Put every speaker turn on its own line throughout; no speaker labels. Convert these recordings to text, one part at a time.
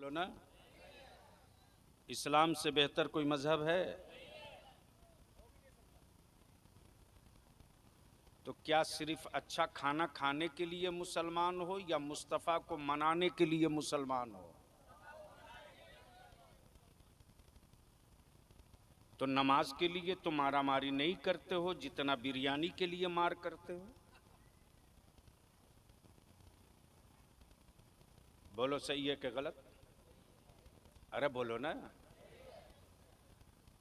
बोलो ना, इस्लाम से बेहतर कोई मजहब है? तो क्या सिर्फ अच्छा खाना खाने के लिए मुसलमान हो या मुस्तफ़ा को मनाने के लिए मुसलमान हो? तो नमाज के लिए तो मारामारी नहीं करते हो जितना बिरयानी के लिए मार करते हो। बोलो सही है कि गलत? अरे बोलो ना।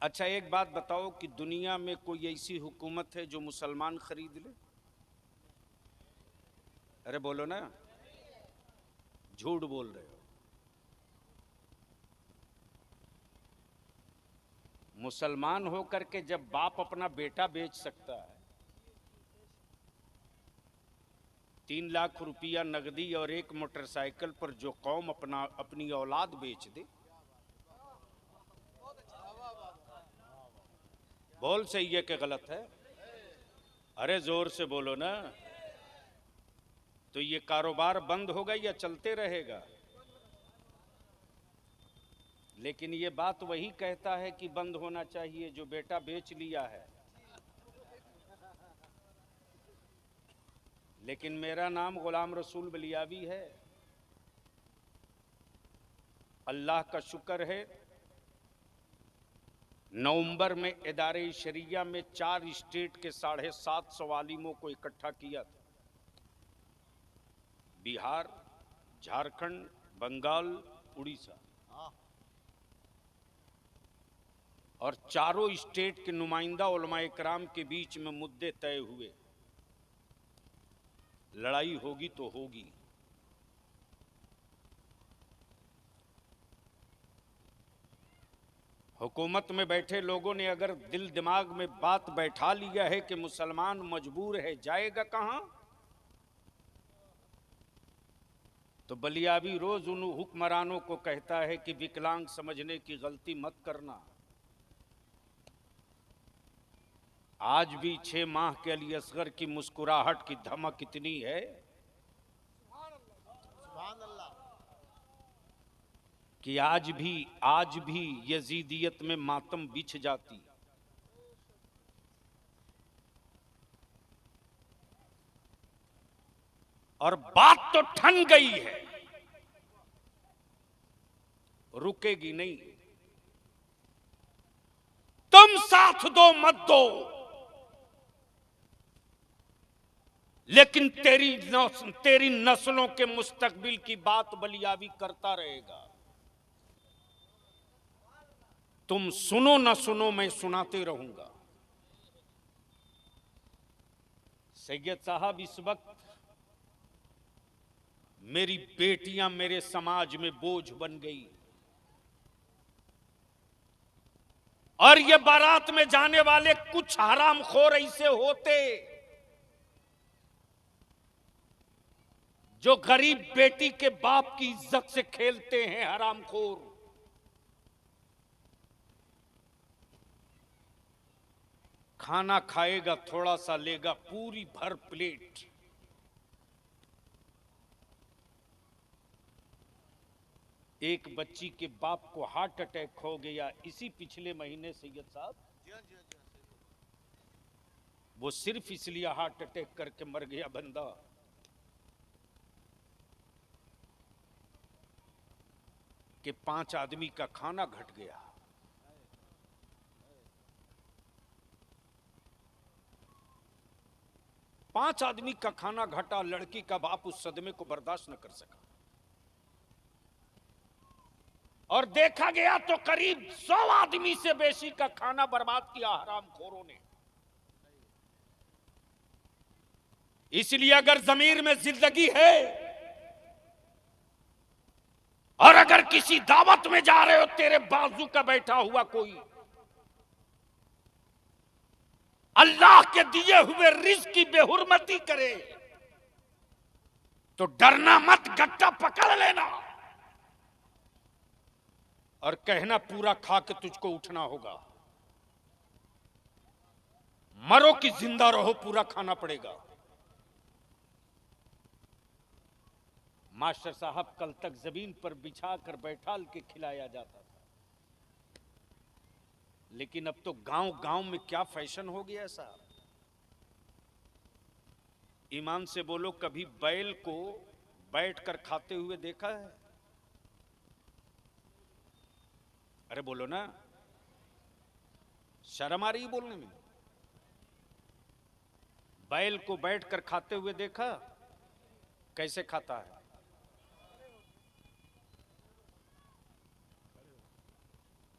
अच्छा एक बात बताओ कि दुनिया में कोई ऐसी हुकूमत है जो मुसलमान खरीद ले? अरे बोलो ना, झूठ बोल रहे हो। मुसलमान होकर के जब बाप अपना बेटा बेच सकता है, 3 लाख रुपया नगदी और एक मोटरसाइकिल पर जो कौम अपनी औलाद बेच दे, बोल सही है कि गलत है? अरे जोर से बोलो ना। तो ये कारोबार बंद होगा या चलते रहेगा? लेकिन ये बात वही कहता है कि बंद होना चाहिए जो बेटा बेच लिया है। लेकिन मेरा नाम गुलाम रसूल बलियावी है। अल्लाह का शुक्र है, नवंबर में इदारे शरिया में 4 स्टेट के 750 आलिमों को इकट्ठा किया था। बिहार, झारखंड, बंगाल, उड़ीसा, और चारों स्टेट के नुमाइंदा उलमाए कराम के बीच में मुद्दे तय हुए। लड़ाई होगी तो होगी। हुकूमत में बैठे लोगों ने अगर दिल दिमाग में बात बैठा लिया है कि मुसलमान मजबूर है, जाएगा कहां? तो बलियावी रोज उन हुक्मरानों को कहता है कि विकलांग समझने की गलती मत करना। आज भी 6 माह के अली असगर की मुस्कुराहट की धमक इतनी है कि आज भी यजीदियत में मातम बिछ जाती। और बात तो ठन गई है, रुकेगी नहीं। तुम साथ दो मत दो, लेकिन तेरी नस्लों के मुस्तकबिल की बात बलियावी करता रहेगा। तुम सुनो ना सुनो, मैं सुनाते रहूंगा। सैयद साहब, इस वक्त मेरी बेटियां मेरे समाज में बोझ बन गई, और ये बारात में जाने वाले कुछ हरामखोर ऐसे होते जो गरीब बेटी के बाप की इज्जत से खेलते हैं। हरामखोर खाना खाएगा, थोड़ा सा लेगा, पूरी भर प्लेट। एक बच्ची के बाप को हार्ट अटैक हो गया इसी पिछले महीने सैयद साहब। वो सिर्फ इसलिए हार्ट अटैक करके मर गया बंदा कि 5 आदमी का खाना घट गया। पांच आदमी का खाना घटा, लड़की का बाप उस सदमे को बर्दाश्त न कर सका, और देखा गया तो करीब 100 आदमी से बेशी का खाना बर्बाद किया हरामखोरों ने। इसलिए अगर जमीर में जिंदगी है और अगर किसी दावत में जा रहे हो, तेरे बाजू का बैठा हुआ कोई अल्लाह के दिए हुए रिज़्क़ की बेहुरमती करे तो डरना मत, गट्टा पकड़ लेना और कहना पूरा खा के तुझको उठना होगा। मरो कि जिंदा रहो, पूरा खाना पड़ेगा। मास्टर साहब कल तक जमीन पर बिछा कर बैठा के खिलाया जाता था, लेकिन अब तो गांव गांव में क्या फैशन हो गया साहब। ईमान से बोलो, कभी बैल को बैठकर खाते हुए देखा है? अरे बोलो ना, शर्म आ रही है बोलने में। बैल को बैठकर खाते हुए देखा? कैसे खाता है?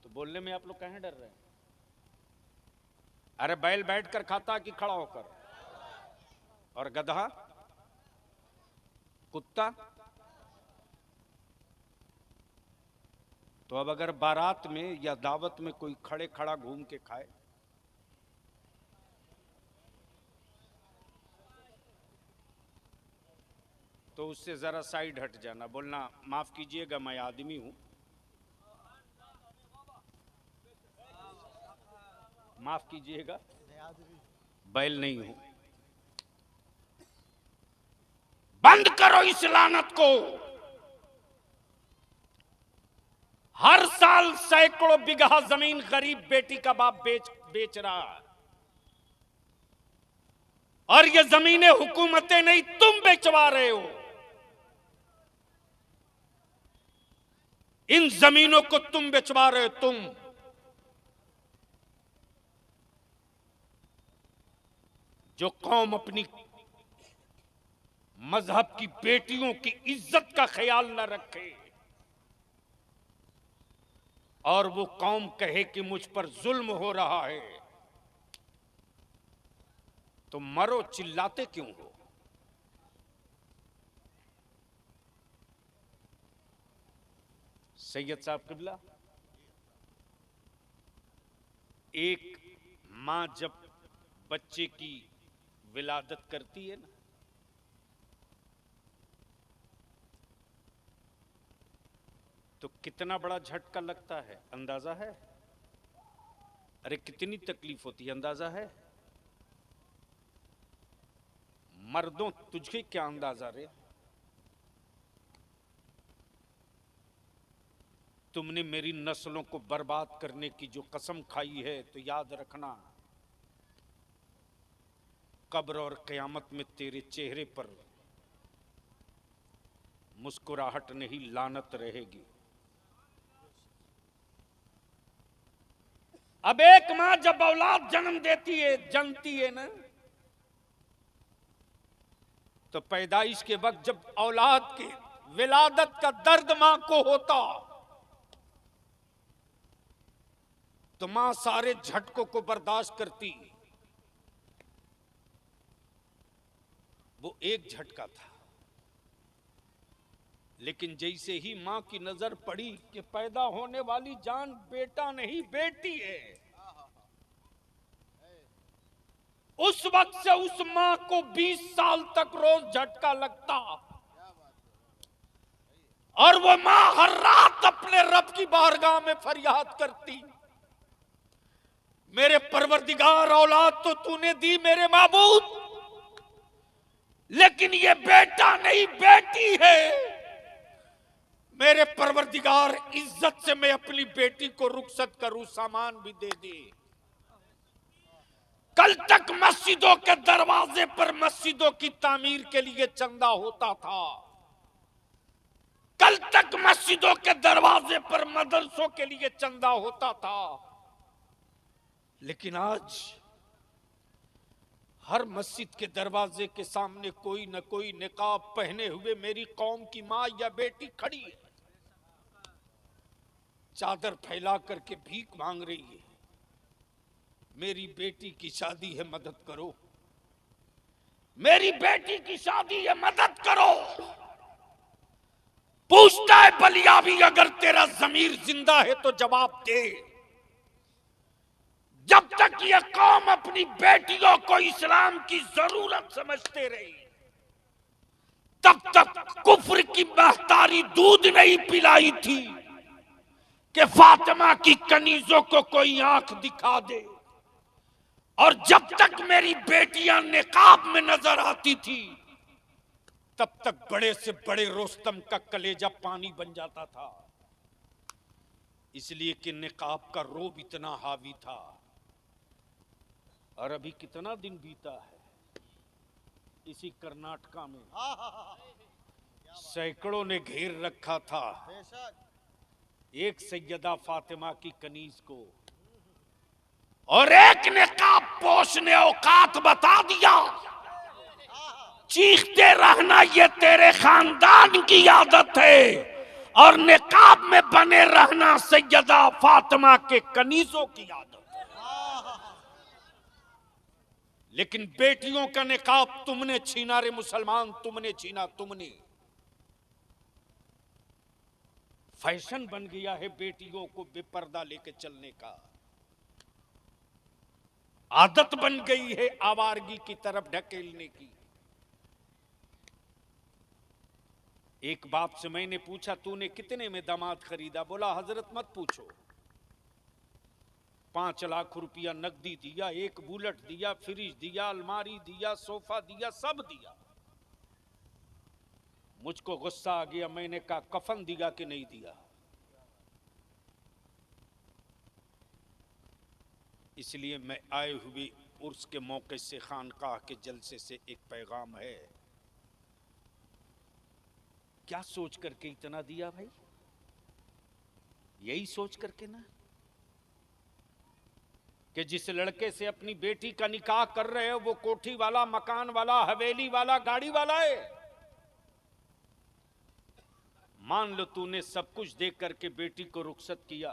तो बोलने में आप लोग कहीं डर रहे हैं? अरे बैल बैठकर खाता कि खड़ा होकर? और गधा, कुत्ता? तो अब अगर बारात में या दावत में कोई खड़े खड़ा घूम के खाए, तो उससे जरा साइड हट जाना, बोलना माफ कीजिएगा मैं आदमी हूं, माफ कीजिएगा बैल नहीं हूं। बंद करो इस लानत को। हर साल सैकड़ों बीघा जमीन गरीब बेटी का बाप बेच रहा है, और ये जमीनें हुकूमतें नहीं, तुम बेचवा रहे हो। इन जमीनों को तुम बेचवा रहे हो। तुम जो कौम अपनी मजहब की बेटियों की इज्जत का ख्याल न रखे और वो कौम कहे कि मुझ पर जुल्म हो रहा है, तो मरो, चिल्लाते क्यों हो? सैयद साहब किबला, एक मां जब बच्चे की विलादत करती है ना, तो कितना बड़ा झटका लगता है, अंदाजा है? अरे कितनी तकलीफ होती है, अंदाजा है? मर्दों, तुझे क्या अंदाजा रे? तुमने मेरी नस्लों को बर्बाद करने की जो कसम खाई है, तो याद रखना, कब्र और क़यामत में तेरे चेहरे पर मुस्कुराहट नहीं, लानत रहेगी। अब एक मां जब औलाद जन्म देती है, जनती है ना, तो पैदाइश के वक्त जब औलाद की विलादत का दर्द मां को होता, तो मां सारे झटकों को बर्दाश्त करती। वो एक झटका था, लेकिन जैसे ही मां की नजर पड़ी कि पैदा होने वाली जान बेटा नहीं बेटी है, उस वक्त से उस मां को 20 साल तक रोज झटका लगता, और वो मां हर रात अपने रब की बारगाह में फरियाद करती, मेरे परवरदिगार, औलाद तो तूने दी मेरे माबूद, लेकिन ये बेटा नहीं बेटी है। मेरे परवरदिगार, इज्जत से मैं अपनी बेटी को रुखसत करूं, सामान भी दे दे। कल तक मस्जिदों के दरवाजे पर मस्जिदों की तामीर के लिए चंदा होता था, कल तक मस्जिदों के दरवाजे पर मदरसों के लिए चंदा होता था, लेकिन आज हर मस्जिद के दरवाजे के सामने कोई न कोई निकाब पहने हुए मेरी कौम की मां या बेटी खड़ी है, चादर फैला करके भीख मांग रही है, मेरी बेटी की शादी है, मदद करो, मेरी बेटी की शादी है, मदद करो। पूछता है बलियावी, अगर तेरा जमीर जिंदा है तो जवाब दे। जब तक ये कौम अपनी बेटियों को इस्लाम की जरूरत समझते रही, तब तक कुफ्र की महतारी दूध नहीं पिलाई थी कि फातिमा की कनीजों को कोई आंख दिखा दे। और जब तक मेरी बेटियां निकाब में नजर आती थी, तब तक बड़े से बड़े रोस्तम का कलेजा पानी बन जाता था, इसलिए कि निकाब का रोब इतना हावी था। और अभी कितना दिन बीता है, इसी कर्नाटका में सैकड़ों ने घेर रखा था एक सैयदा फातिमा की कनीज को, और एक निकाब पोश ने औकात बता दिया, चीखते रहना ये तेरे खानदान की आदत है, और निकाब में बने रहना सैयदा फातिमा के कनीजों की आदत है। लेकिन बेटियों का निकाब तुमने छीना रे मुसलमान, तुमने छीना, तुमने। फैशन बन गया है बेटियों को बेपर्दा लेके चलने का, आदत बन गई है आवारगी की तरफ ढकेलने की। एक बाप से मैंने पूछा, तूने कितने में दामाद खरीदा? बोला हजरत मत पूछो, 5 लाख रुपया नकदी दिया, एक बुलेट दिया, फ्रिज दिया, अलमारी दिया, सोफा दिया, सब दिया। मुझको गुस्सा आ गया, मैंने कहा कफन दिया कि नहीं दिया? इसलिए मैं आए हुए उर्स के मौके से, खानकाह के जलसे से एक पैगाम है। क्या सोच करके इतना दिया भाई? यही सोच करके ना कि जिस लड़के से अपनी बेटी का निकाह कर रहे हो वो कोठी वाला, मकान वाला, हवेली वाला, गाड़ी वाला है। मान लो तूने सब कुछ देख करके बेटी को रुखसत किया,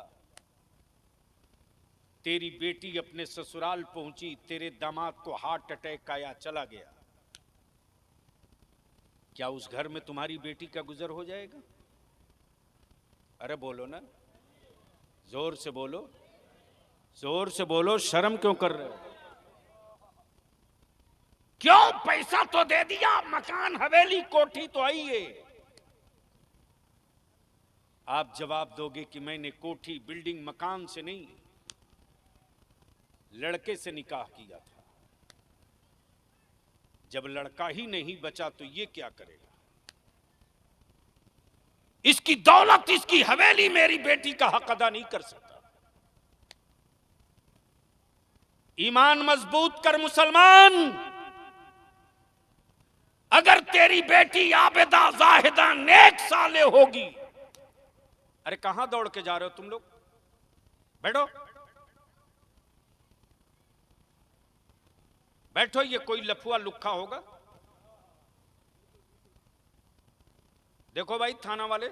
तेरी बेटी अपने ससुराल पहुंची, तेरे दामाद को हार्ट अटैक आया, चला गया, क्या उस घर में तुम्हारी बेटी का गुजर हो जाएगा? अरे बोलो ना, जोर से बोलो, जोर से बोलो, शर्म क्यों कर रहे हो? क्यों? पैसा तो दे दिया, मकान, हवेली, कोठी तो आई है। आप जवाब दोगे कि मैंने कोठी, बिल्डिंग, मकान से नहीं, लड़के से निकाह किया था। जब लड़का ही नहीं बचा तो ये क्या करेगा? इसकी दौलत, इसकी हवेली मेरी बेटी का हक अदा नहीं कर सकता। ईमान मजबूत कर मुसलमान। अगर तेरी बेटी आबिदा, जाहिदा, नेक साले होगी। अरे कहां दौड़ के जा रहे हो तुम लोग? बैठो बैठो, ये कोई लफुआ लुक्खा होगा? देखो भाई थाना वाले,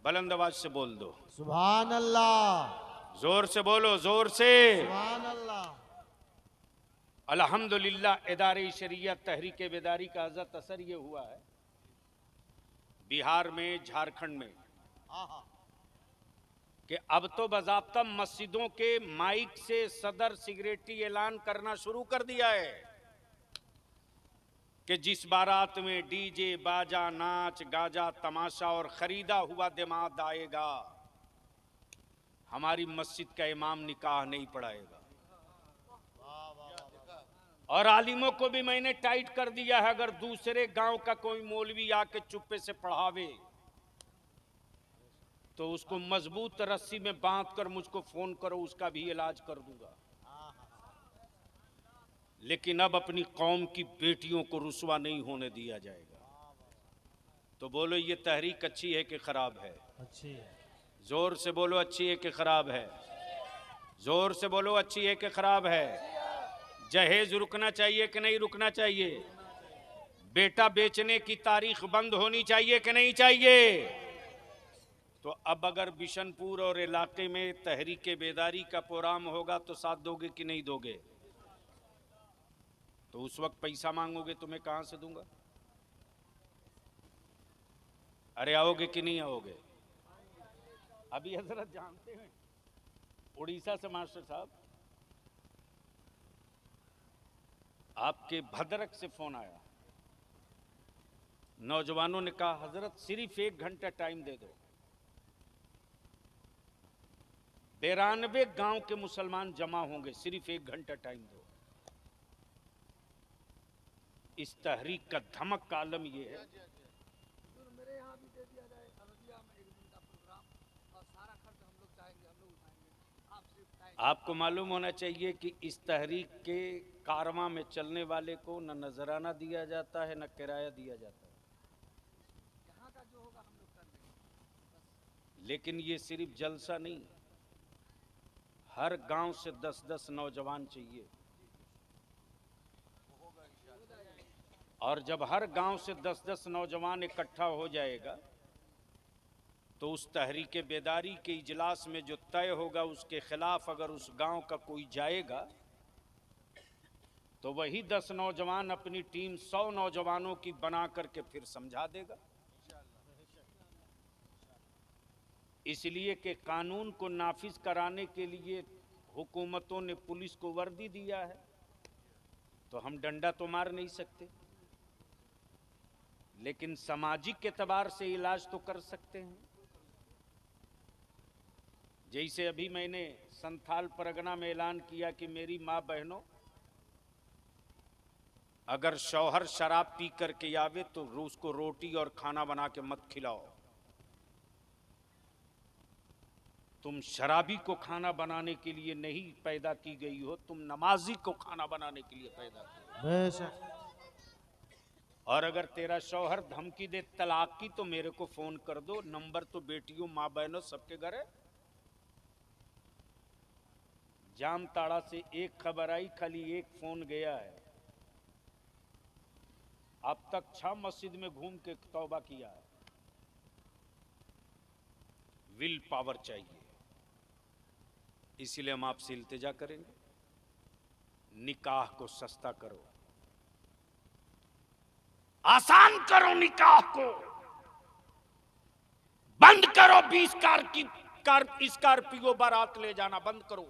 बुलंद आवाज से बोल दो,
सुभान अल्लाह।
जोर से बोलो, जोर से।
सुभान अल्लाह।
अल्हम्दुलिल्लाह इदारे शरीयत तहरीक बेदारी का अज़त असर ये हुआ है बिहार में, झारखंड में, कि अब तो बाज़ाब्ता मस्जिदों के माइक से सदर सिगरेटी ऐलान करना शुरू कर दिया है कि जिस बारात में डीजे, बाजा, नाच गाजा, तमाशा और खरीदा हुआ दामाद आएगा, हमारी मस्जिद का इमाम निकाह नहीं पढ़ाएगा। और आलिमों को भी मैंने टाइट कर दिया है, अगर दूसरे गांव का कोई मौलवी आके चुप्पे से पढ़ावे तो उसको मजबूत रस्सी में बांध कर मुझको फोन करो, उसका भी इलाज कर दूंगा। लेकिन अब अपनी कौम की बेटियों को रुसवा नहीं होने दिया जाएगा। तो बोलो, ये तहरीक अच्छी है कि खराब है?
अच्छी है।
जोर से बोलो, अच्छी है कि खराब है? जोर से बोलो, अच्छी है कि खराब है? जहेज रुकना चाहिए कि नहीं रुकना चाहिए? बेटा बेचने की तारीख बंद होनी चाहिए कि नहीं चाहिए? तो अब अगर बिशनपुर और इलाके में तहरीक बेदारी का प्रोग्राम होगा तो साथ दोगे कि नहीं दोगे? तो उस वक्त पैसा मांगोगे तो मैं कहां से दूंगा? अरे आओगे कि नहीं आओगे? अभी हजरत जानते हैं, उड़ीसा से मास्टर साहब, आपके भद्रक से फोन आया। नौजवानों ने कहा हजरत सिर्फ 1 घंटा टाइम दे दो, 92 गांव के मुसलमान जमा होंगे, सिर्फ 1 घंटा टाइम दो। इस तहरीक का धमक का आलम यह है।
मेरे यहाँ भी दे दिया जाए अयोध्या में 1 दिन का प्रोग्राम, और सारा खर्च हम लोग चाहेंगे, हम लोग उठाएंगे, आप सिर्फ टाइम।
आपको मालूम होना चाहिए कि इस तहरीक के कारवां में चलने वाले को न नजराना दिया जाता है, न किराया दिया जाता है।
यहाँ का जो होगा हम लोग कर लेंगे।
लेकिन ये सिर्फ जलसा नहीं, हर गांव से 10-10 नौजवान चाहिए। और जब हर गांव से 10-10 नौजवान इकट्ठा हो जाएगा तो उस तहरीक बेदारी के इजलास में जो तय होगा उसके खिलाफ अगर उस गांव का कोई जाएगा तो वही 10 नौजवान अपनी टीम 100 नौजवानों की बना करके फिर समझा देगा। इसलिए कि कानून को नाफिज कराने के लिए हुकूमतों ने पुलिस को वर्दी दिया है, तो हम डंडा तो मार नहीं सकते, लेकिन सामाजिक एतबार से इलाज तो कर सकते हैं। जैसे अभी मैंने संथाल परगना में ऐलान किया कि मेरी माँ बहनों, अगर शौहर शराब पी करके आवे तो उसको रोटी और खाना बना के मत खिलाओ। तुम शराबी को खाना बनाने के लिए नहीं पैदा की गई हो, तुम नमाजी को खाना बनाने के लिए पैदा की।
बेशक।
और अगर तेरा शौहर धमकी दे तलाक की तो मेरे को फोन कर दो, नंबर तो बेटियों माँ बहनों सबके घर है। जामताड़ा से एक खबर आई, खाली एक फोन गया है, अब तक 6 मस्जिद में घूम के तौबा किया है। विल पावर चाहिए, इसीलिए हम आपसे इल्तिजा करेंगे, निकाह को सस्ता करो, आसान करो, निकाह को बंद करो। 20 स्कॉर्पियो बारात ले जाना बंद करो।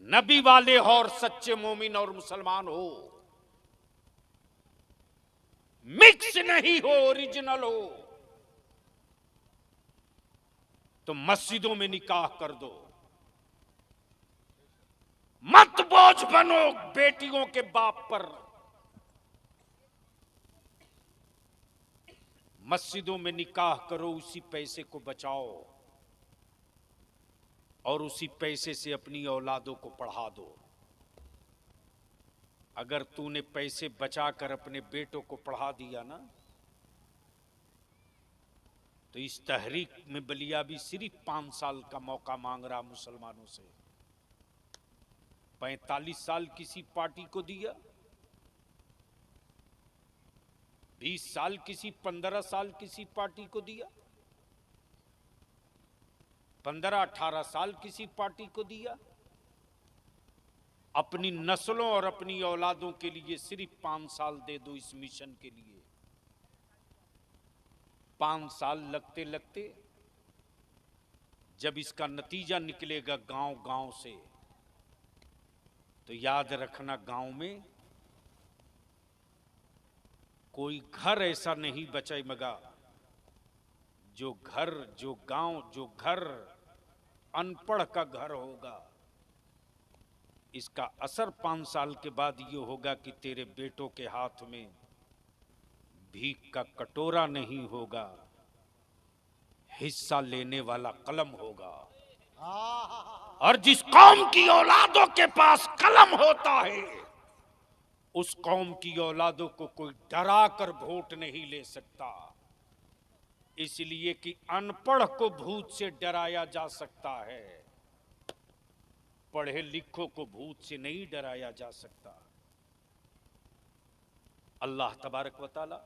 नबी वाले हो और सच्चे मोमिन और मुसलमान हो, मिक्स नहीं हो, ओरिजिनल हो, तो मस्जिदों में निकाह कर दो। मत बोझ बनो बेटियों के बाप पर। मस्जिदों में निकाह करो, उसी पैसे को बचाओ और उसी पैसे से अपनी औलादों को पढ़ा दो। अगर तूने पैसे बचाकर अपने बेटों को पढ़ा दिया ना, तो इस तहरीक में बलिया भी सिर्फ 5 साल का मौका मांग रहा मुसलमानों से। 45 साल किसी पार्टी को दिया, 20 साल किसी, 15 साल किसी पार्टी को दिया, 15-18 साल किसी पार्टी को दिया। अपनी नस्लों और अपनी औलादों के लिए सिर्फ 5 साल दे दो इस मिशन के लिए। 5 साल लगते लगते जब इसका नतीजा निकलेगा गांव गांव से, तो याद रखना गांव में कोई घर ऐसा नहीं बचेगा जो घर अनपढ़ का घर होगा। इसका असर 5 साल के बाद ये होगा कि तेरे बेटों के हाथ में भीख का कटोरा नहीं होगा, हिस्सा लेने वाला कलम होगा। और जिस कौम की औलादों के पास कलम होता है, उस कौम की औलादों को कोई डरा कर वोट नहीं ले सकता। इसलिए कि अनपढ़ को भूत से डराया जा सकता है, पढ़े लिखों को भूत से नहीं डराया जा सकता। अल्लाह तबारक व तआला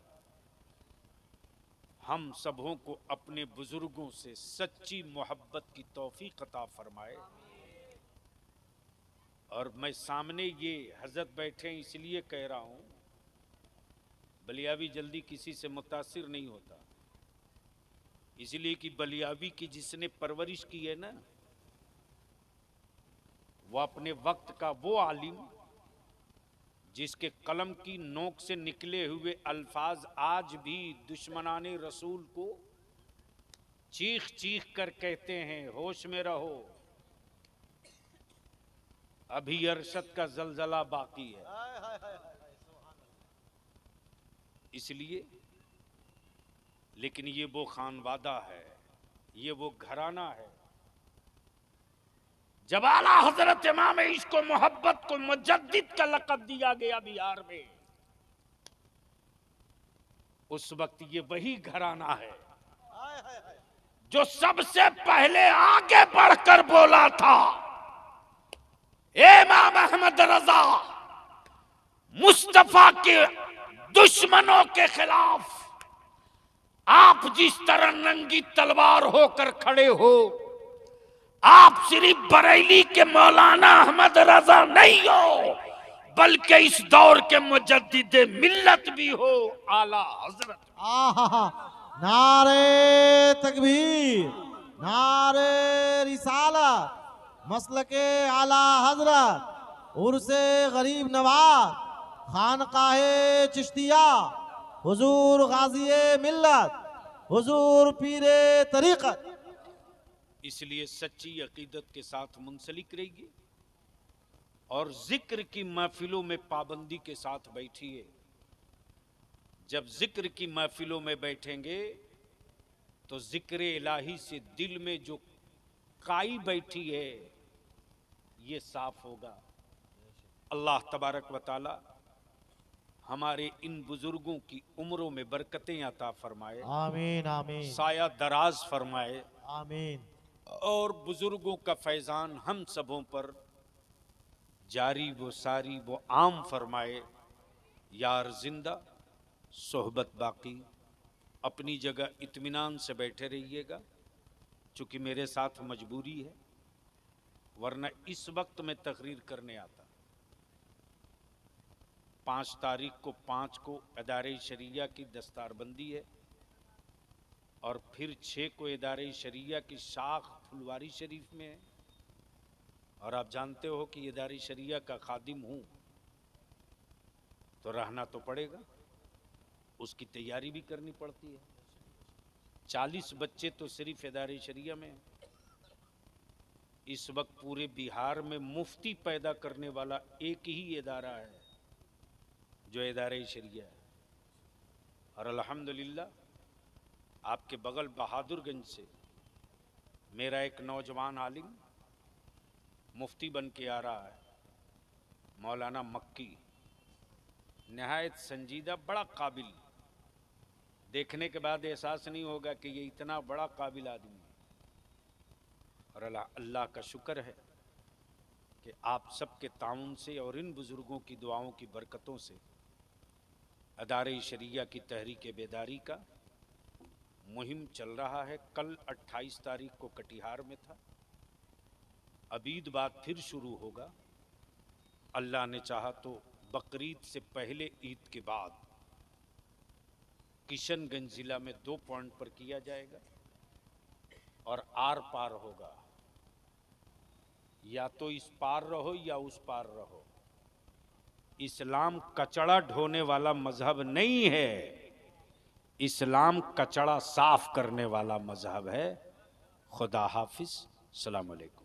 हम सबों को अपने बुजुर्गों से सच्ची मोहब्बत की तौफीक अता फरमाए। और मैं सामने ये हजरत बैठे इसलिए कह रहा हूं, बलियावी जल्दी किसी से मुतासिर नहीं होता, इसलिए कि बलियावी की जिसने परवरिश की है ना, वो अपने वक्त का वो आलिम जिसके कलम की नोक से निकले हुए अल्फाज आज भी दुश्मनाने रसूल को चीख चीख कर कहते हैं होश में रहो, अभी अरशद का जलजला बाकी है। इसलिए, लेकिन ये वो खानवादा है, ये वो घराना है। जब आला हजरत इमाम इश्क को मोहब्बत को मुजद्दिद का लक़ब दिया गया बिहार में, उस वक्त ये वही घराना है जो सबसे पहले आगे बढ़कर बोला था, इमाम अहमद रजा मुस्तफा के दुश्मनों के खिलाफ आप जिस तरह नंगी तलवार होकर खड़े हो, आप सिर्फ बरेली के मौलाना अहमद रजा नहीं हो, बल्कि इस दौर के मुजद्दिद मिल्लत भी हो, आला हजरत।
आहा, नारे तकबीर, नारे रिसालत, मसलके आला हजरत, उर्से गरीब नवाज, खानकाहे चिश्तिया, हुजूर गाज़िए मिल्लत, हुजूर पीरे तरीक़त।
इसलिए सच्ची अकीदत के साथ मुंसलिक रहिए और जिक्र की महफिलों में पाबंदी के साथ बैठिए। जब जिक्र की महफिलों में बैठेंगे तो जिक्र इलाही से दिल में जो काई बैठी है ये साफ होगा। अल्लाह तबारक व तआला हमारे इन बुजुर्गों की उम्रों में बरकतें अता फरमाए,
आमीन आमीन,
साया दराज फरमाए,
आमीन।
और बुजुर्गों का फैजान हम सबों पर जारी वो सारी वो आम फरमाए। यार जिंदा सोहबत बाकी, अपनी जगह इत्मीनान से बैठे रहिएगा, चूँकि मेरे साथ मजबूरी है, वरना इस वक्त मैं तकरीर करने आता। 5 तारीख को 5 को इदारे शरिया की दस्तारबंदी है और फिर 6 को इदारे शरिया की शाख फुलवारी शरीफ में है। और आप जानते हो कि इदारे शरिया का खादिम हूँ तो रहना तो पड़ेगा, उसकी तैयारी भी करनी पड़ती है। 40 बच्चे तो सिर्फ इदारे शरिया में हैं। इस वक्त पूरे बिहार में मुफ्ती पैदा करने वाला एक ही इदारा है जो इदारे शरिया है। और अल्हम्दुलिल्लाह आपके बगल बहादुरगंज से मेरा एक नौजवान आलिम मुफ्ती बन के आ रहा है, मौलाना मक्की, नहायत संजीदा, बड़ा काबिल। देखने के बाद एहसास नहीं होगा कि ये इतना बड़ा काबिल आदमी है। और अल्लाह का शुक्र है कि आप सबके ताउन से और इन बुजुर्गों की दुआओं की बरकतों से अदारे शरिया की तहरीक बेदारी का मुहिम चल रहा है। कल 28 तारीख को कटिहार में था, अब ईद बाद फिर शुरू होगा। अल्लाह ने चाहा तो बकरीद से पहले ईद के बाद किशनगंज जिला में 2 पॉइंट पर किया जाएगा और आर पार होगा। या तो इस पार रहो या उस पार रहो। इस्लाम कचड़ा ढोने वाला मजहब नहीं है, इस्लाम कचड़ा साफ करने वाला मजहब है। खुदा हाफिज, सलाम अलैकुम।